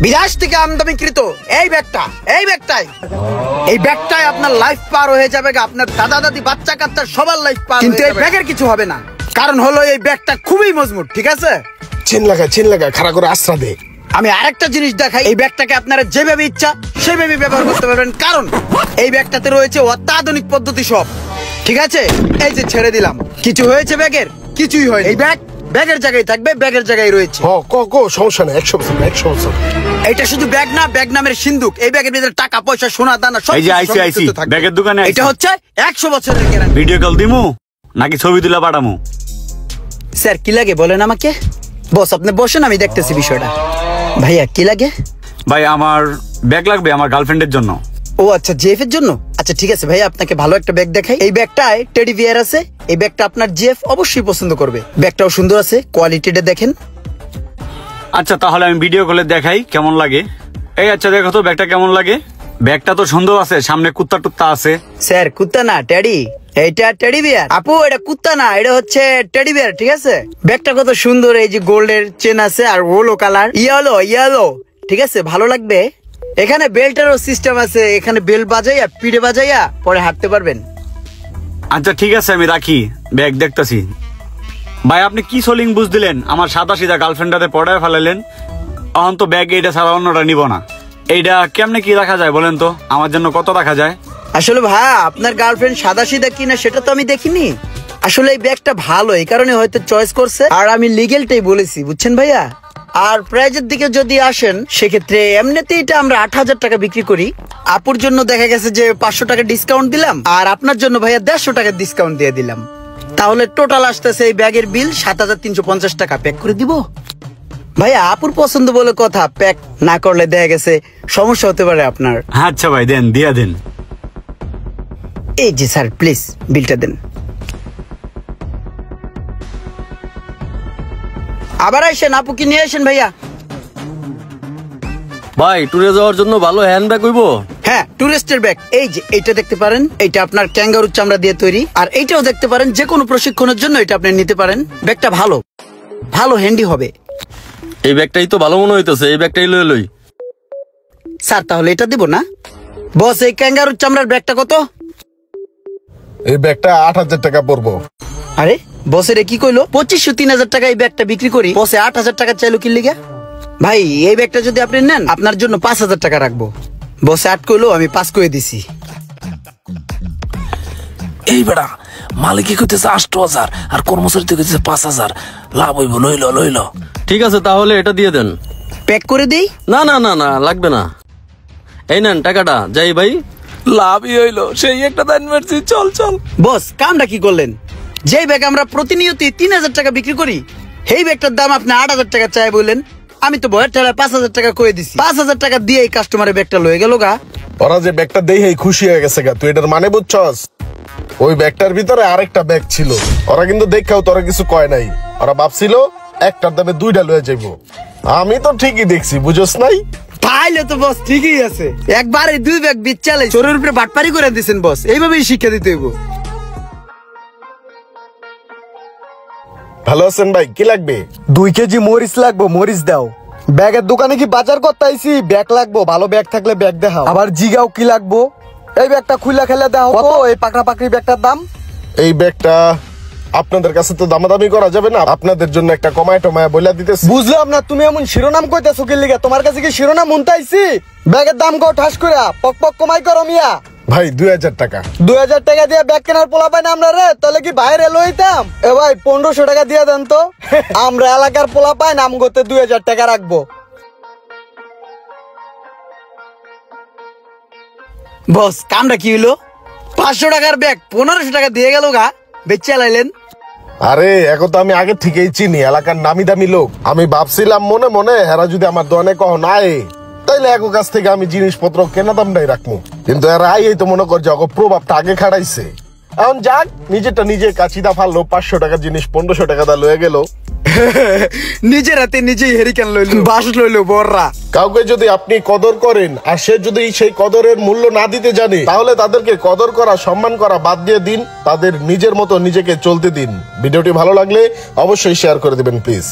বিদেশ থেকে আমদানিকৃত এই ব্যাগটাই আপনার লাইফ পার হয়ে যাবে, আপনার দাদা দাদি বাচ্চা কাচ্চা সবার লাইফ পার। কিন্তু এই ব্যাগের কিছু হবে না, কারণ হলো এই ব্যাগটা খুবই মজবুত। ঠিক আছে, চিন লাগা খাড়া করে আশ্রা দে। আমি আরেকটা জিনিস দেখাই, এই ব্যাগটাকে আপনারা যেভাবে ইচ্ছা সেভাবে ব্যবহার করতে পারবেন, কারণ এই ব্যাগটাতে রয়েছে অত্যাধুনিক পদ্ধতি সব। ঠিক আছে, এই যে ছেড়ে দিলাম, কিছু হয়েছে ব্যাগের? কিছুই হয়। এই ব্যাগের জায়গায় থাকবে, ব্যাগের জায়গায় রয়েছে। সমস্যা নেই, 100%। এটা শুধু ব্যাগ না, ব্যাগ নামের সিন্ধুক। এই ব্যাগের ভিতরে টাকা পয়সা সোনা দানা সব। এই যে আইসি ব্যাগের দোকানে এটা হচ্ছে 100 বছরের গ্যারান্টি। ভিডিও কল দিমু নাকি ছবি তুলা পাঠামু? স্যার কি লাগে বলেন আমাকে। বস আপনি বসেন, আমি দেখতেছি বিষয়টা। ভাইয়া কি লাগে? ভাই আমার ব্যাগ লাগবে আমার গার্লফ্রেন্ডের জন্য। ও আচ্ছা, জিএফ এর জন্য। আচ্ছা ঠিক আছে ভাইয়া, আপনাকে ভালো একটা ব্যাগ দেখাই। এই ব্যাগটায় টেডি বিয়ার আছে। এই ব্যাগটা আপনার জিএফ অবশ্যই পছন্দ করবে। ব্যাগটাও সুন্দর আছে, কোয়ালিটিটা দেখেন। আচ্ছা তাহলে আমি ভিডিও কলে দেখাই কেমন লাগে। এই আচ্ছা দেখো তো ব্যাগটা কেমন লাগে। ব্যাগটা তো সুন্দর আছে, সামনে কুত্তা টুত্তা আছে। স্যার কুত্তা না, টেডি। এইটা টেডি বিয়ার। আপু এটা কুত্তা না, এটা হচ্ছে টেডি বিয়ার। ঠিক আছে, ব্যাগটা কত সুন্দর, এই যে গোল্ডের চেন আছে আর ওলো কালার, ইয়েলো। ঠিক আছে, ভালো লাগবে। এখানে বেল্টেরও সিস্টেম আছে, এখানে বেল্ট বাজাইয়া পিঠে বাজাইয়া পরে হাঁটতে পারবেন। আচ্ছা ঠিক আছে আমি রাখি, ব্যাগ দেখতেছি। ভাই আপনি কি সোলিং বুঝ দিলেন, আমার সাদা সিধা গার্লফ্রেন্ডাতে পড়ায় ফেলাইলেন। এখন তো ব্যাগ এইটা ছাড়া অন্যটা নিব না। এইটা কেমনে কি রাখা যায় বলেন তো, আমার জন্য কত রাখা যায়? আসলে ভাই আপনার গার্লফ্রেন্ড সাদা সিধা কিনা সেটা তো আমি দেখিনি। আসলে এই ব্যাগটা ভালো, এই কারণে হয়তো চয়েস করছে, আর আমি লিগেলটাই বলেছি, বুঝছেন ভাইয়া। আর প্রাইজের দিকে যদি আসেন, সেক্ষেত্রে এমনিতে এটা আমরা 8000 টাকা বিক্রি করি। আপুর জন্য দেখা গেছে যে 500 টাকা ডিসকাউন্ট দিলাম, আর আপনার জন্য ভাইয়া 150 টাকা ডিসকাউন্ট দিয়ে দিলাম। তাহলে টোটাল আসতেছে এই ব্যাগের বিল 7350 টাকা। প্যাক করে দিব ভাইয়া, আপুর পছন্দ বলে কথা, প্যাক না করলে দেখা গেছে সমস্যা হতে পারে আপনার। আচ্ছা ভাই দেন, দিয়া দেন। এই যে স্যার প্লিজ বিলটা দেন। আবার আসেন, আপুকে নিয়ে আসেন ভাইয়া। ভাই ট্যুরে যাওয়ার জন্য ভালো হ্যান্ডব্যাগ হইবো? হ্যাঁ, টুরিস্টের ব্যাগ। এই যে এটা দেখতে পারেন, এটা আপনার ক্যাঙ্গারুর চামড়া দিয়ে তৈরি। আর এইটাও দেখতে পারেন, যে কোনো প্রশিক্ষণের জন্য এটা আপনি নিতে পারেন। ব্যাগটা ভালো হ্যান্ডি হবে। এই ব্যাগটাই তো ভালো মনে হইতেছে, এই ব্যাগটাই লই। স্যার তাহলে এটা দিব না? বস এই ক্যাঙ্গারুর চামড়ার ব্যাগটা কত? এই ব্যাগটা 8000 টাকা পড়বো। আরে বসের কি কইলো? 2500-3000 টাকা এই ব্যাগটা বিক্রি করি, বসে 8000 টাকা চাইলো কি লিগা? ভাই এই ব্যাগটা যদি আপনি নেন, আপনার জন্য 5000 টাকা রাখবো। বসে 8 কইলো, আমি 5 করে দিছি। এই বেড়া মালিকই কইতেছে 8000 আর কর্মচারী কইতেছে 5000, লাভ হইব। লইল। ঠিক আছে তাহলে এটা দিয়ে দেন। প্যাক করে দেই? না লাগবে না। এই নেন টাকাটা, যাই ভাই। লাভই হইলো, সেই একটা দান মারছি। চল। বস কামটা কি করলেন? যেই ব্যাগ আমরা প্রতিনিয়তই 3000 টাকা বিক্রি করি, সেই ব্যাগটার দাম আপনি 8000 টাকা চাই বললেন। আমি তো ভয়ের ঠেলায় 5000 টাকা করে দিছি। 5000 টাকা দিয়ে এই কাস্টমারের ব্যাগটা লয়ে গেল গা। ওরা যে ব্যাগটা দেই খুশি হয়ে গেছে গা, তুই এটার মানে বুঝছস? ওই ব্যাগটার ভিতরে আরেকটা ব্যাগ ছিল। ওরা কিন্তু দেখাও তোরা কিছু কয় নাই, ওরা ভাবছিল একটার দামে 2টা লয়ে যাইবো। আমি তো ঠিকই দেখছি, বুঝছস নাই? তাইলে তো বস ঠিকই আছে, একবারে 2 ব্যাগ বিচ্চালে চোরের উপরে বাটপারি করে দিয়েছেন বস। এইভাবেই শিক্ষা দিতে হইব। ভালো আছেন ভাই, কি লাগবে? 2 কেজি মরিচ লাগবো, মরিচ দাও। ব্যাগের দোকানে কি বাজার করতে আইছি? ব্যাগ লাগবো, ভালো ব্যাগ থাকলে ব্যাগ দেখাও। আবার জিগাও কি লাগবো? এই ব্যাগটা খুইলা খেলে দাও। কত এই পাকড়া পাকড়ি ব্যাগটার দাম? এই ব্যাগটা আপনাদের কাছে তো দামাদামি করা যাবে না, আপনাদের জন্য একটা কমায় টমায় বইলা দিতেছি। বুঝলাম না, তুমি এমন শিরোনাম কইতাছো কি লিগা? তোমার কাছে কি শিরোনাম শুনতে আইছি? ব্যাগের দাম কও ঠাস করে, পক কমাই করো মিয়া। ভাই 2000 টাকা। 2000 টাকা দিয়ে ব্যাগ কেনার পোলা পাই না আমরা রে? তাহলে কি বাইরে লইতাম? এ ভাই 1500 টাকা দিয়ে দেন তো। আমরা এলাকার পোলা পাই নাম করতে 2000 টাকা রাখবো। বস কামটা কি হইলো? 500 টাকার ব্যাগ 1500 টাকা দিয়ে গেল গা, বেচে লাইলেন। আরে এখন তো আমি আগে থেকেই চিনি, এলাকার নামি দামি লোক। আমি ভাবছিলাম মনে মনে এরা যদি আমার দোকানে কহ নাই, তাইলে এক কাছ থেকে আমি জিনিসপত্র কেনা দামটাই রাখবো। কিন্তু এরা এই তো মনে কর যে প্রভাবটা আগে খাড়াইছে। এখন যাক, নিজেরটা নিজে কাছিদা ফাললো, 500 টাকার জিনিস 1500 টাকা দা লয়ে গেল। নিজের হাতে নিজেই হেরিকেন লইলো, বাস লইলো বড়রা। কাউকে যদি আপনি কদর করেন আর সে যদি সেই কদরের মূল্য না দিতে জানে, তাহলে তাদেরকে কদর করা, সম্মান করা বাদ দিয়ে দিন, তাদের নিজের মতো নিজেকে চলতে দিন। ভিডিওটি ভালো লাগলে অবশ্যই শেয়ার করে দিবেন প্লিজ।